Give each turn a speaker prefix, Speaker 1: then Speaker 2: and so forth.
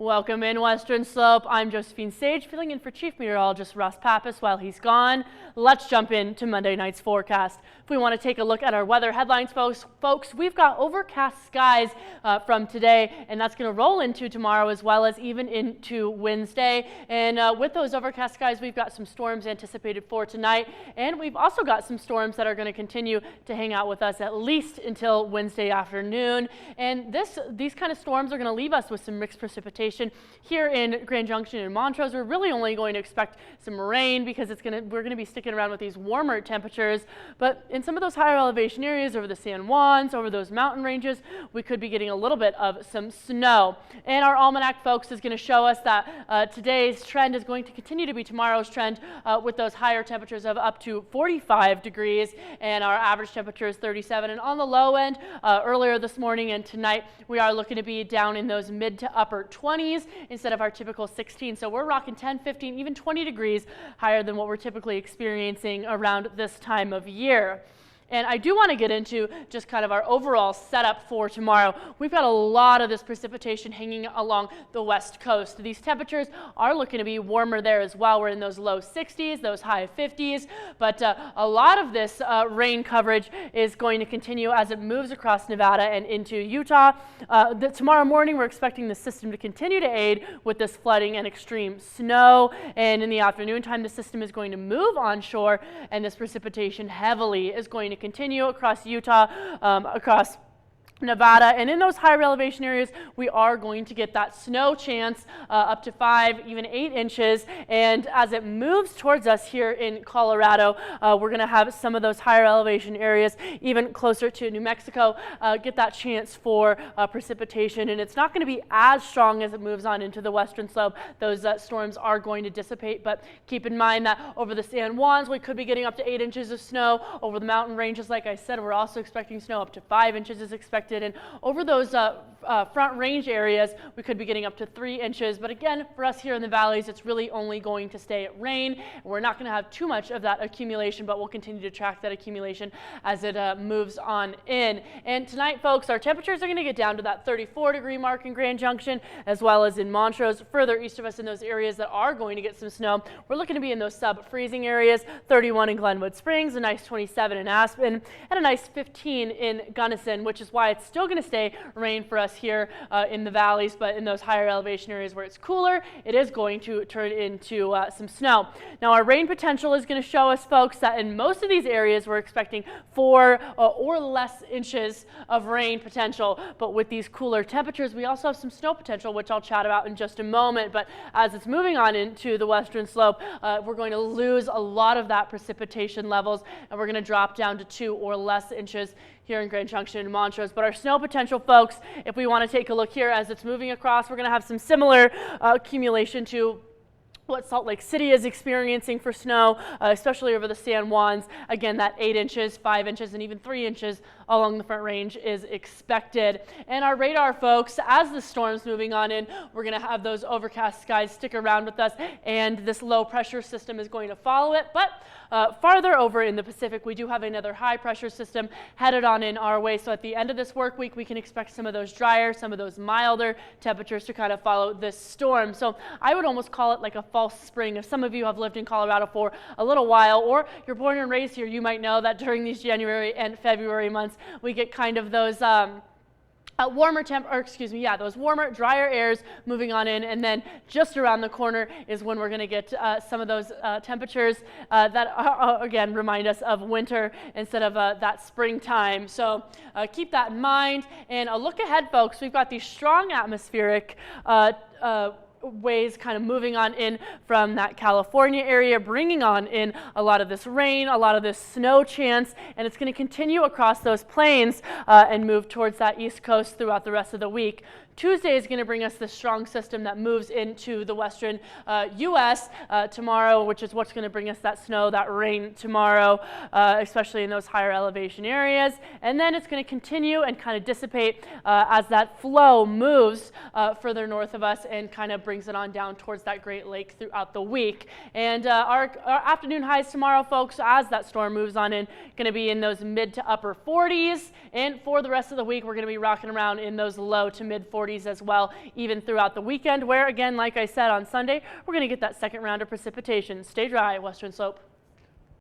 Speaker 1: Welcome in Western Slope. I'm Josephine Sage, filling in for Chief Meteorologist Russ Pappas while he's gone. Let's jump into Monday night's forecast. If we want to take a look at our weather headlines, folks, we've got overcast skies from today, and that's going to roll into tomorrow as well as even into Wednesday. And with those overcast skies, we've got some storms anticipated for tonight, and we've also got some storms that are going to continue to hang out with us at least until Wednesday afternoon. And these kind of storms are going to leave us with some mixed precipitation. Here in Grand Junction and Montrose, we're really only going to expect some rain because we're going to be sticking around with these warmer temperatures. But in some of those higher elevation areas over the San Juans, over those mountain ranges, we could be getting a little bit of some snow. And our almanac, folks, is going to show us that today's trend is going to continue to be tomorrow's trend with those higher temperatures of up to 45 degrees, and our average temperature is 37. And on the low end, earlier this morning and tonight, we are looking to be down in those mid to upper 20s instead of our typical 16. So we're rocking 10, 15, even 20 degrees higher than what we're typically experiencing around this time of year. And I do want to get into just kind of our overall setup for tomorrow. We've got a lot of this precipitation hanging along the west coast. These temperatures are looking to be warmer there as well. We're in those low 60s, those high 50s, but a lot of this rain coverage is going to continue as it moves across Nevada and into Utah. Tomorrow morning, we're expecting the system to continue to aid with this flooding and extreme snow. And in the afternoon time, the system is going to move onshore, and this precipitation heavily is going to continue across Utah, across Nevada, and in those higher elevation areas, we are going to get that snow chance up to 5, even 8 inches. And as it moves towards us here in Colorado, we're going to have some of those higher elevation areas, even closer to New Mexico, get that chance for precipitation. And it's not going to be as strong as it moves on into the western slope. Those storms are going to dissipate, but keep in mind that over the San Juans, we could be getting up to 8 inches of snow. Over the mountain ranges, like I said, we're also expecting snow up to 5 inches is expected. And over those front range areas, we could be getting up to 3 inches. But again, for us here in the valleys, it's really only going to stay at rain. We're not going to have too much of that accumulation, but we'll continue to track that accumulation as it moves on in. And tonight, folks, our temperatures are going to get down to that 34-degree mark in Grand Junction, as well as in Montrose. Further east of us in those areas that are going to get some snow, we're looking to be in those sub-freezing areas. 31 in Glenwood Springs, a nice 27 in Aspen, and a nice 15 in Gunnison, which is why it's still going to stay rain for us here in the valleys, but in those higher elevation areas where it's cooler, it is going to turn into some snow. Now, our rain potential is going to show us, folks, that in most of these areas we're expecting 4 or less inches of rain potential, but with these cooler temperatures, we also have some snow potential, which I'll chat about in just a moment. But as it's moving on into the western slope, we're going to lose a lot of that precipitation levels, and we're going to drop down to 2 or less inches here in Grand Junction and Montrose. But our snow potential, folks, if we want to take a look here as it's moving across, we're going to have some similar accumulation to what Salt Lake City is experiencing for snow, especially over the San Juans. Again, that 8 inches, 5 inches, and even 3 inches along the front range is expected. And our radar, folks, as the storm's moving on in, we're going to have those overcast skies stick around with us, and this low pressure system is going to follow it. But farther over in the Pacific, we do have another high pressure system headed on in our way. So at the end of this work week, we can expect some of those drier, some of those milder temperatures to kind of follow this storm. So I would almost call it like a false spring. If some of you have lived in Colorado for a little while, or you're born and raised here, you might know that during these January and February months, we get kind of those those warmer, drier airs moving on in, and then just around the corner is when we're going to get some of those temperatures that again remind us of winter instead of that springtime. So keep that in mind. And a look ahead, folks, we've got these strong atmospheric ways kind of moving on in from that California area, bringing on in a lot of this rain, a lot of this snow chance, and it's going to continue across those plains and move towards that east coast throughout the rest of the week. Tuesday is going to bring us this strong system that moves into the western U.S. Tomorrow, which is what's going to bring us that snow, that rain tomorrow, especially in those higher elevation areas. And then it's going to continue and kind of dissipate as that flow moves further north of us and kind of brings it on down towards that Great Lake throughout the week. And our afternoon highs tomorrow, folks, as that storm moves on in, going to be in those mid to upper 40s. And for the rest of the week, we're going to be rocking around in those low to mid 40s. 40s as well, even throughout the weekend, where again, like I said, on Sunday, we're going to get that second round of precipitation. Stay dry, Western Slope.